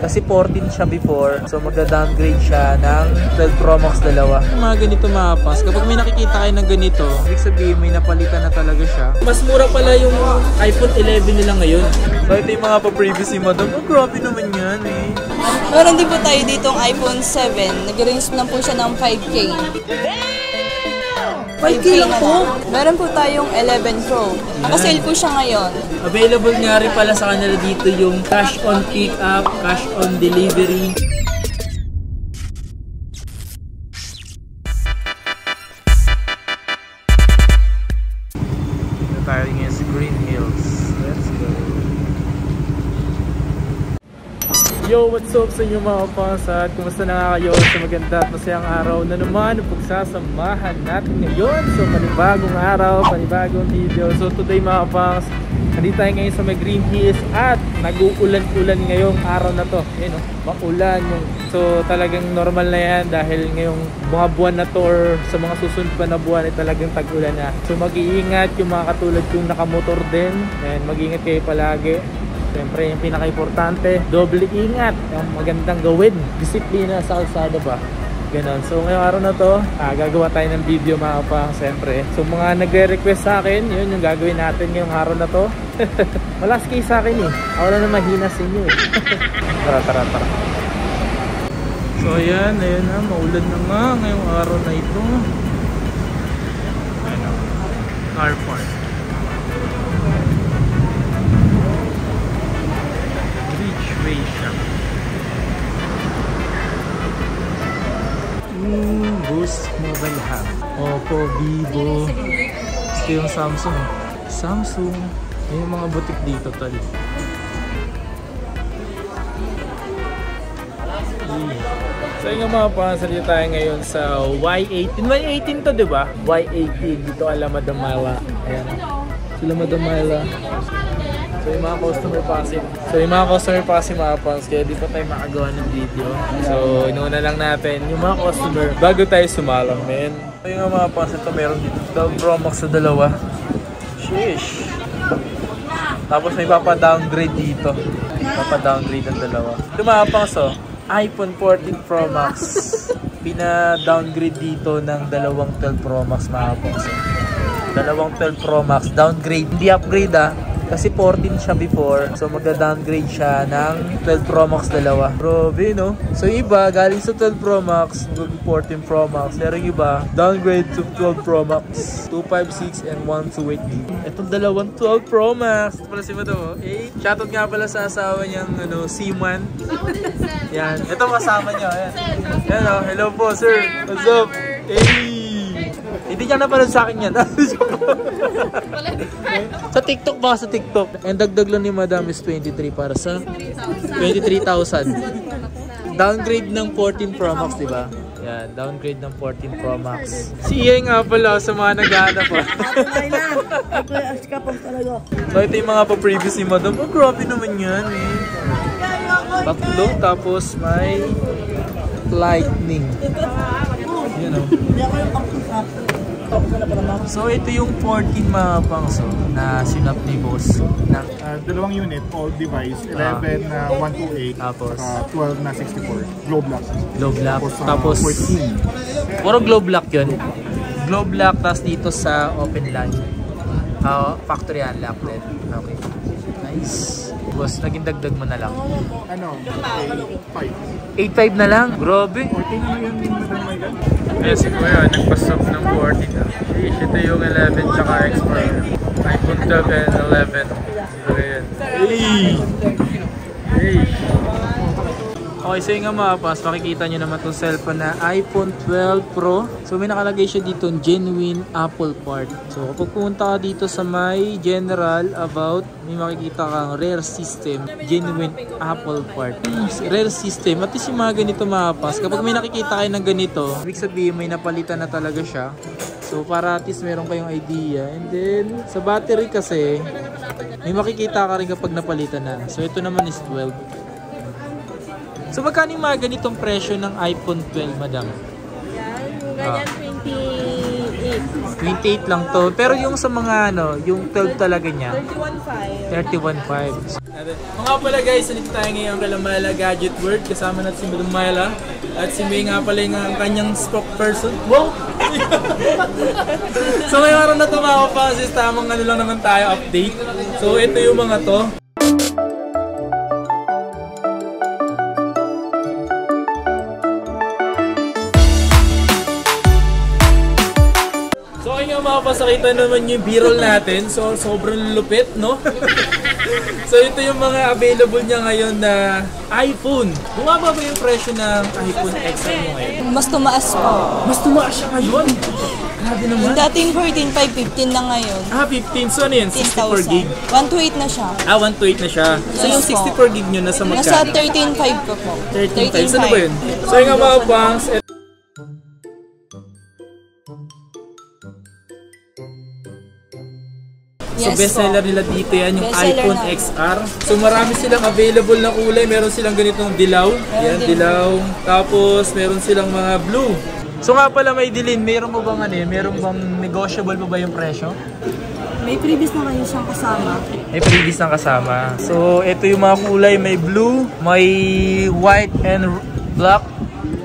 Kasi 14 siya before. So magda-downgrade siya ng 12 Pro Max dalawa. Yung mga ganito mapas, kapag may nakikita kayo ng ganito, ibig sabihin may napalitan na talaga siya. Mas mura pala yung iPhone 11 nila ngayon. So ito yung mga pa-previous ni Madam. Oh, grabe naman yan eh. Meron din po tayo ditong iPhone 7. Nag-range na po siya ng 5K. 5K lang po? Meron po tayong 11 Pro. Naka-sale po siya ngayon. Available nga rin pala sa kanila dito yung cash on pick up, cash on delivery. Dito tayo ngayon sa Green Hills. Let's go. Yo, what's up sa inyo mga kapasad? Kumusta na nga kayo sa maganda at masayang araw na naman ang pagsasamahan natin ngayon? So, panibagong araw, panibagong video. So, today mga kapas, nandito tayo ngayon sa may Green Hills at nag-uulan-ulan ngayong araw na to. Ayan o, maulan yung... So, talagang normal na yan dahil ngayong mga buwan na to or sa mga susunod pa na buwan ay talagang tag-ulan na. So, mag-iingat yung mga katulad kong nakamotor din. And mag-iingat kayo palagi. Siyempre, yung pinaka-importante, doble ingat. Yung magandang gawin. Disiplina sa kalsada ba? Ganon. So, ngayong araw na to, gagawa tayo ng video mga kapang. Siyempre. So, mga nagre-request sa akin, yun yung gagawin natin ngayong araw na to. Malas kayo sa akin eh. Ako na mahina sa inyo eh. Tara. So, ayan na. Maulan na nga ngayong araw na ito. Ano? Car park. Boost Mobile Hub. Oppo, Vivo. Ito yung Samsung. May mga butik dito tol. So yung mga pangasalita tayo ngayon sa Y18. Y18 to diba? Y18 dito Alameda Mala. Ayan. Sila Madamala. So yung mga customer pa kasi mga pans, kaya di pa tayo makagawa ng video. So inuuna lang natin yung mga customer bago tayo sumalang, men. So yung mga pans, ito meron dito 12 Pro Max sa dalawa. Sheesh. Tapos may papa-downgrade dito. Papa-downgrade ang dalawa. Ito mga pans, iPhone 14 Pro Max. Pina-downgrade dito ng dalawang 12 Pro Max mga pans. Dalawang 12 Pro Max, downgrade. Hindi upgrade kasi 14 siya before. So magda-downgrade siya ng 12 Pro Max dalawa. Grabe no? So iba, galing sa 12 Pro Max, magiging 14 Pro Max. Pero iba, downgrade to 12 Pro Max. 256 and 128. Itong dalawang 12 Pro Max. Ito pala si Madam. Shoutout nga pala sa asawa niyang Seaman. Yan. Ito kasama niya. Yan o. Hello po sir. What's up? Hindi niya napanood sa akin yan. Sa TikTok ba? Sa TikTok. And dagdag lang ni Madam is 23 para sa 23,000. Downgrade ng 14 Pro Max, diba? Yan, downgrade ng 14 Pro Max. Si Ian nga pala sa mga naghahanap pa. So ito yung mga pa-previous ni Madam. Oh, grabe naman yan eh. Tatlo, tapos may lightning. Yan o. So ito yung 14 mga pangso na sinap ni boss ng dalawang unit, all device, 11 na 128, tapos 12 na 64, glow black. Tapos 14. puro glow black yun. Glow black, tapos dito sa open line. Factory unlock din. Okay. Nice. Boss, naging dagdag mo na lang. Ano? 8.5. 8.5 na lang? Grabe. 14 na yun, Madam Michael? Eh, si Kuya, nagpasok ng 14 na. Ito yung 11 tsaka X4. iPhone 12 and 11. Ayan. Hey! Okay, so yung nga mga pas, makikita nyo naman itong cellphone na iPhone 12 Pro. So may nakalagay siya dito, genuine Apple part. So kapag pumunta ka dito sa may general about, may makikita kang rare system, genuine Apple part. Rare system, at least yung mga ganito mga pas, kapag may nakikita kayo ng ganito, ibig sabihin may napalitan na talaga siya. So para at least meron kayong idea. And then sa battery kasi, may makikita ka rin kapag napalitan na. So ito naman is 12. So magkano yung mga ganitong presyo ng iPhone 12, madam? Yan, ganyan 28. 28 lang to. Pero yung sa mga yung 12 talaga niya, 31.5. 31.5. Mga pala guys, nandito tayo ngayon kay Myla Gadget World. Kasama natin si Madam Myla. At si May nga pala yung kanyang spokesperson. Wow! So ngayong araw na ito mga kapasis, tamang ano lang naman tayo update. So ito yung mga to. So ayun nga mga pasakita naman yung b-roll natin. So sobrang lupit, no? So ito yung mga available niya ngayon na iPhone. Bumaba ba yung presyo ng iPhone XR mo ngayon? Mas tumaas po. Mas tumaas siya ngayon. Grabe naman. Yung dating 14,515 na ngayon. 15. So ano yun? 64 gig? 128 na siya. 128 na siya. So yung 64 gig nyo nasa magkano? Nasa 13,500 ko po. 13.5. So ano ba yun? So yung nga mga pangs, so bestseller nila dito yan, yung iPhone XR. So marami silang available na kulay. Meron silang ganitong dilaw. Yan, dilaw. Tapos meron silang mga blue. So nga pala may dilin, meron mo bang ano yun? Meron bang negotiable pa ba yung presyo? May previous na kayo siyang kasama. May previous na kasama. So ito yung mga kulay. May blue, may white and black.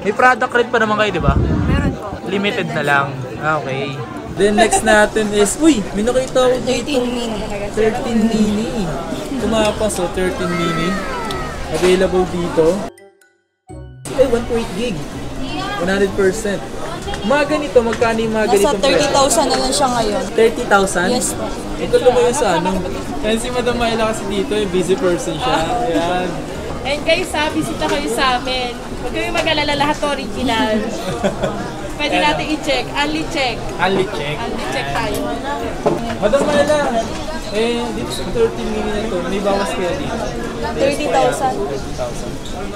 May product red pa naman kayo, di ba? Meron po. Limited na lang. Okay. Then next natin is, uy, may nakita ako 13 mini. 13 mini. Tumapas, so 13 mini. Available dito. Ay, 128 gig. 100%. Mga ganito, magkano yung mga ganito? Nasa 30,000 na lang siya ngayon. 30,000? Yes po. Ito lumayo sa ano. Yan si Madam Myla kasi dito, busy person siya. Ayan. And guys, bisita kayo sa amin. Huwag kayong mag-alala, lahat original. Pwede natin i-check. Only check. Only check. Only check tayo. Madam Myla, dito sa 13 mini na to, may bawas kaya dito. 30,000.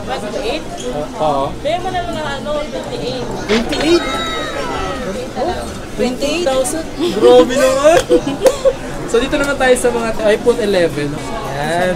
28? Oo. Kaya mo na lang 28. 28? 28,000? Grabe naman! So dito naman tayo sa mga iPhone 11. Yan.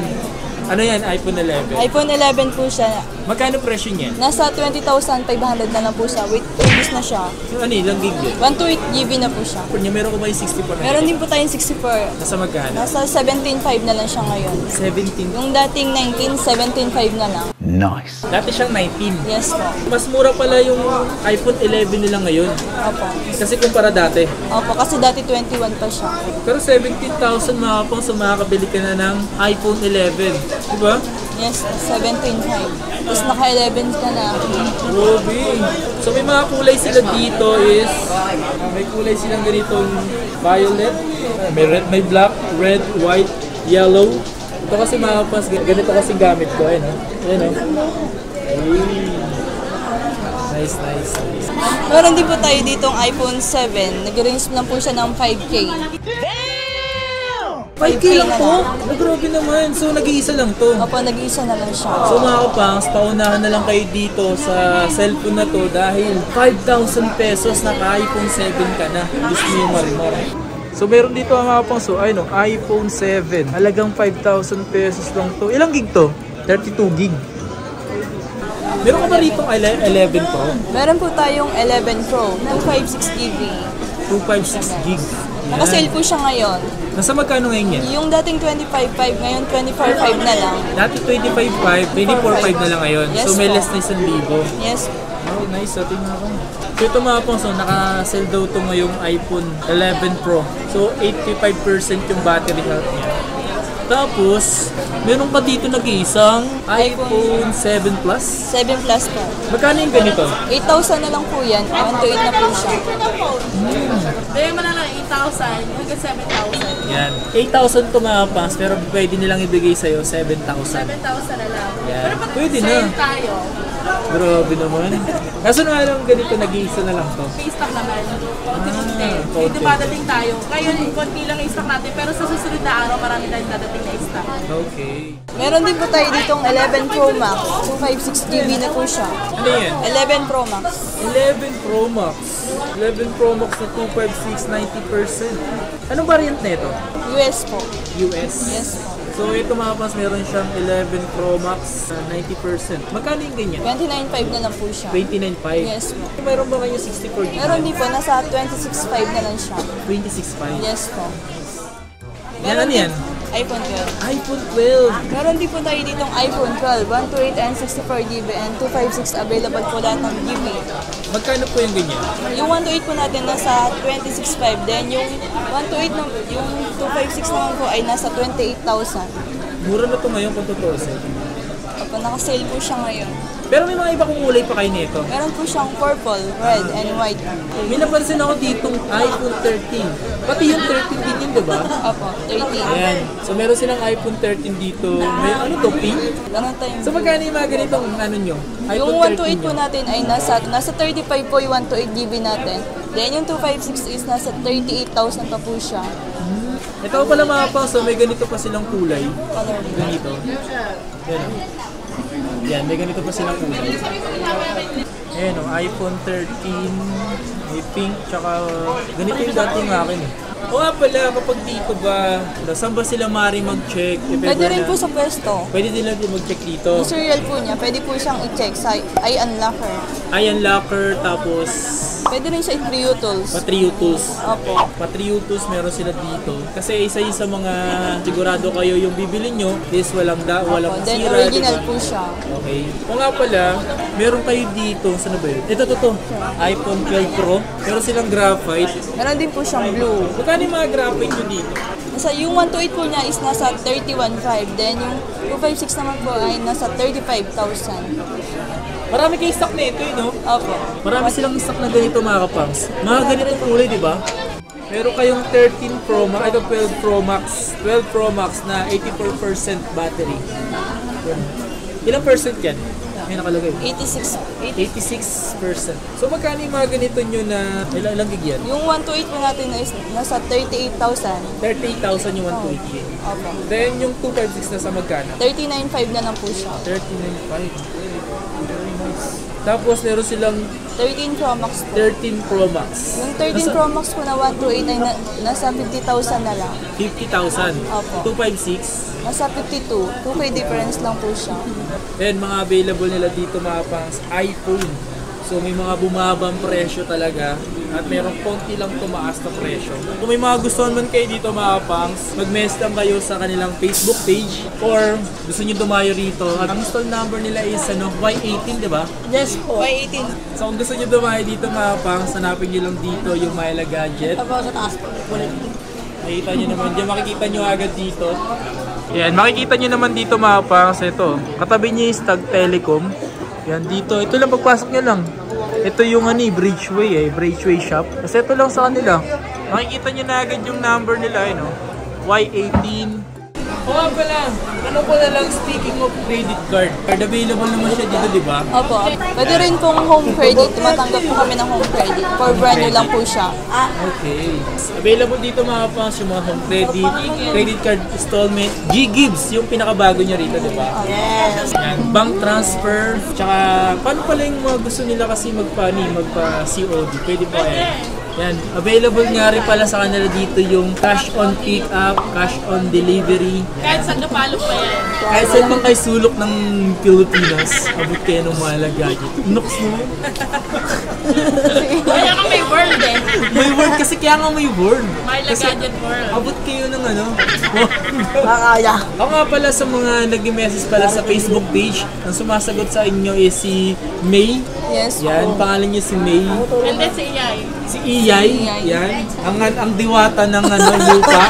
Ano yan? iPhone 11. iPhone 11 po siya. Magkano presyo niyan? Nasa 20,500 na lang po siya. With previous na siya. Yung ano, ilang gig yun? 128 GB na po siya. Meron ko ba yung 64 na? Meron din po tayong 64. Nasa magkano? Nasa 17,500 na lang siya ngayon. 17. Yung dating 19, 17,500 na lang. Nice. Dati siyang 19. Yes po. Mas mura pala yung iPhone 11 nila ngayon. Opo. Kasi kumpara dati. Opo, kasi dati 21 pa siya. Pero 17,000 mga pang so makakabili ka na ng iPhone 11. Diba? Yes, 17,500. Tapos naka-11 ka na. Grabe. So may mga kulay sila dito is may kulay silang ganitong violet, may red, may black, red, white, yellow. Ito kasi mga pas, ganito kasi gamit ko. Ayun, ayun, nice, nice, nice. Meron din po tayo ditong iPhone 7. Nag-range lang po siya ng 5K. 5K lang po? Grabe naman. So nag-iisa lang to. Opo, nag-iisa na lang siya. So mga kapangs, paunahan na lang kayo dito sa cellphone na to dahil 5,000 pesos naka-iPhone 7 ka na. Gusto mo yung marimar. So meron dito mga kapangs, so ayun, iPhone 7. Halagang 5,000 pesos lang to. Ilang gig to? 32 gig. Meron ka ba rito 11 Pro? Meron po tayong 11 Pro, 256 GB. 256 gig. Naka-sale po siya ngayon. Nasa magkano ngayon yan? Yung dating 25.5, ngayon 24.5 na lang. Dati 25.5, 24.5 na lang ngayon. Yes, so may po. less na 1,000. Yes. Oh, nice. So, tingnan ko. So, ito mga pong, so, naka-sell daw ito ngayong iPhone 11 Pro. So, 85% yung battery health niya. Tapos, meron pa dito nag-iisang iPhone 7 Plus. 7 Plus po. Magkano yung ganito? 8,000 na lang po yan. 128 na po siya. Kaya mo na lang 8,000 hanggang 7,000. Yan. 8,000 to mga pangs, pero pwede nilang ibigay sa'yo 7,000. 7,000 na lang. Yan. Pero pag Pwede na. sale tayo, Grabe naman. Kaso nga lang ganito, nag-iisa na lang to. may stock naman. Konti-konti. May konti. dumadating tayo. Ngayon, konti lang yung stock natin. Pero sa susunod na araw, marami tayong dadating na stock. Okay. Meron din po tayo ditong 11 Pro Max. 256 GB na po siya. Ano yan? 11 Pro Max. 11 Pro Max. 11 Pro Max na 256, 90%. Anong variant na ito? US po. US? Yes po. So ito mga pas, meron siyang 11 Pro Max 90%. Magkano yung ganyan? 29.5 na lang po siya. 29.5? Yes po. Meron ba kayo 64 GB? Meron din po, nasa 26.5 na lang siya. 26.5? Yes po. Yan ano yan? iPhone 12. iPhone 12. Meron din po tayo ditong iPhone 12, 128 and 64GB and 256 available po lahat ng GB. Magkano po yung ganyan? Yung 128 po natin nasa 26.5, then yung 128 na, yung 256 naman po ay nasa 28,000. Mura na to ngayon kung tutusin. Opo, naka-sale po siya ngayon. Pero may mga iba kong kulay pa kayo nito. Meron po siyang purple, red, and white. May napansin ako ditong iPhone 13. Pati yung 13 din yun, diba? Opo, 13. Ayan. So meron silang iPhone 13 dito. May ano to, pink? Ganun tayo. So magkano yung mga ganitong ano nyo? Yung iPhone 128 po nyo? natin ay nasa 35 po yung 128GB natin. Then yung 256 is nasa 38,000 pa po siya. Ito pala mga pang, so may ganito pa silang kulay. Color. Ganito. Yan. Yan, may ganito pa silang kulay. Ayan o, iPhone 13, may pink, tsaka ganito yung dating akin eh. O nga pala, kapag dito ba, saan ba sila maaari mag-check? Pwede rin po sa pwesto. Pwede din lang mag-check dito. Yung serial po niya, pwede po siyang i-check sa i-unlocker. Ayan, locker, tapos Pwede rin siya i-Trio Tools. Patrio Tools. Opo. Patrio Tools meron sila dito. Kasi isa sa mga sigurado kayo yung bibili nyo is walang walang Opo. Then sira, original diba? po siya. Okay. O nga pala, meron kayo dito. Saan ba yun? Ito, iPhone 12 Pro. Meron silang graphite. Meron din po siyang blue. Magkano yung mga graphite nyo dito? Yung 128 po niya is nasa 31,500. Then yung 256 naman po ay nasa 35,000. Marami kayo stock na ito, no? Opo. Marami silang stock na ganito mga kapangs. Mga ganitong kulay, di ba? Meron kayong 13 Pro Max, ito 12 Pro Max. 12 Pro Max na 84% battery. Yan. Ilang percent yan? May nakalagay. 86. 86%. So magkano yung mga ganito nyo na ilang gig yan? Yung 128 po natin is nasa 38,000. 38,000 yung 128. Opo. Then yung 256 na sa magkano? 39,500 na lang po siya. 39,500. Very nice. Tapos meron silang 13 Pro Max po. 13 Pro Max. Yung 13 Pro Max po na 128 ay nasa 50,000 na lang. 50,000. Opo. 256. Nasa 52. 2K difference lang po siya. Then mga available nila dito mga pangs iPhone. So may mga bumabang presyo talaga at merong konti lang tumaas na presyo. Kung may mga gusto man kayo dito mga pangs, mag-message lang kayo sa kanilang Facebook page or gusto niyo dumayo rito. At ang install number nila is Y18, di ba? Yes po. Y18. So kung gusto niyo dumayo dito mga pangs, hanapin niyo lang dito yung Myla Gadget. Tapos sa taas po. Makikita nyo naman dyan, makikita nyo agad dito. Yan, makikita nyo naman dito mga pangs. Ito, katabi nyo yung Stag Telecom. Yan, dito. Ito lang, pagpasok nyo lang. Ito yung Bridgeway Bridgeway shop. Kasi ito lang sa kanila. Makikita nyo na agad yung number nila, Y18. O nga pala, ano ko na lang, speaking of credit card. Available naman siya dito, di ba? Opo. Pwede rin pong home credit. Tumatanggap po kami ng home credit. For brand new lang po siya. Okay. Available dito mga pangs yung mga home credit, credit card installment, G-Gives, yung pinakabago niya rito, di ba? Yes. Yan, bank transfer, tsaka paano pala yung mga gusto nila kasi magpa-COD, pwede pa yan. Yan, available nga rin pala sa kanila dito yung cash on pick up, cash on delivery. Kahit saan napalo pa yan. Kahit saan man kayo sulok ng Pilipinas, abot kayo ng Myla Gadget. Nox no? Kaya ka may world eh. May word kasi kaya nga may word. Myla Kasi Gadget world. abot kayo ng Makaya. Ako nga pala sa mga nag-message pala sa Facebook page, ang sumasagot sa inyo is si May. Yes Yan, po. pangalan niya si May. And then si Iyay. Si Iyay. Yan. Ang diwata ng lupa.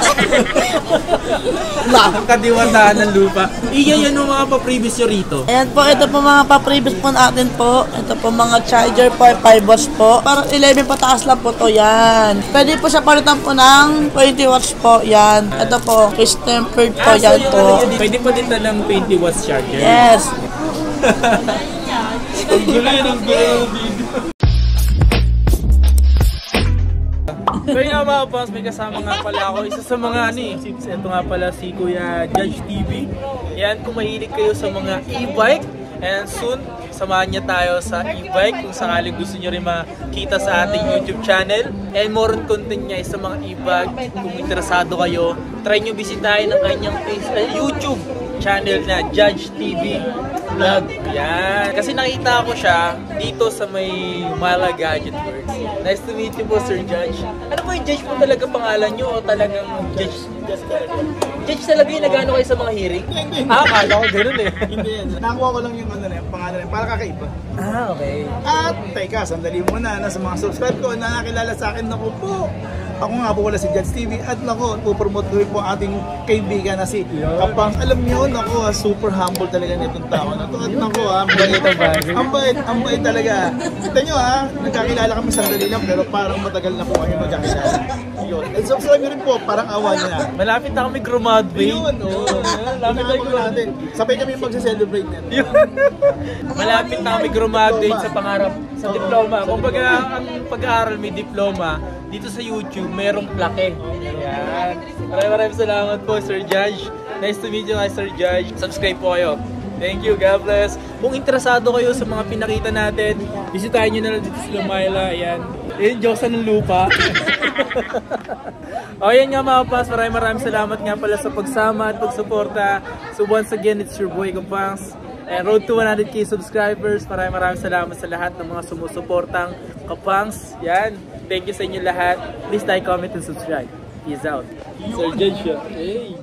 Ang kadiwataan ng lupa. Iyay, ano mga pa-previous nyo rito? Ayan po, ito po mga pa-previous po natin po. Ito po mga charger po, 5 watts po. Parang 11 pataas lang po to, yan. Pwede po siya palitan po ng 20 watts po, yan. Ito po, is tempered po, yan yung po. pwede pa din ng 20 watts charger. Yes. Ang gulo yun, ang gulo yung video. So yun nga mga boss, may kasama nga pala ako. Isa sa mga ito nga pala si Kuya Judge TV. Yan, kung mahilig kayo sa mga e-bike. And soon, samahan niya tayo sa e-bike kung sakaling gusto nyo rin makita sa ating YouTube channel. And more on content niya is sa mga e-bike. Kung interesado kayo, try nyo bisitahin ang kanyang YouTube channel na Judge TV Vlog. Yan. Kasi nakita ko siya dito sa may Myla Gadget World. Nice to meet you po, Sir Judge. Ano po yung Judge po talaga pangalan nyo o talagang Judge talaga? Judge talaga yung nag-ano kayo sa mga hearing? Hindi. Akala ko ganun eh. Hindi yan. Nakuha ko lang yung ano na yung pangalan na yun, para kakaiba. Okay. At, teka, sandali muna na sa mga subscribe ko na nakilala sa akin, naku po. Ako nga po wala si Judge TV at naku, pupromote ko rin po ating kaibigan na si Kapang. Alam niyo, naku, super humble talaga nitong tao na to. At naku, ang bait talaga. Kita nyo nagkakilala kami sandali lang pero parang matagal na po kami magkakilala. Yun. And subscribe nyo rin po, parang awa niya na. Malapit na kami graduate. Yun, Malapit na kami natin. Sabay kami magse-celebrate nito. Malapit na kami graduate sa pangarap, sa diploma. Kung ang pag-aaral may diploma, dito sa YouTube, merong plaque. Ayan. Maraming salamat po, Sir Judge. Nice to meet you, Sir Judge. Subscribe po kayo. Thank you, God bless. Kung interesado kayo sa mga pinakita natin, bisitahin nyo na lang dito sa Lumayla. Ayan. Ayan, Diyosa ng lupa. O, yan nga mga paps. Maraming salamat nga pala sa pagsama at pagsuporta. So once again, it's your boy Kapangs. And road to 100k subscribers. Maraming salamat sa lahat ng mga sumusuportang Kapangs. Yan. Thank you sa inyo lahat. Please like, comment, and subscribe. Peace out. Sir Judge. Hey.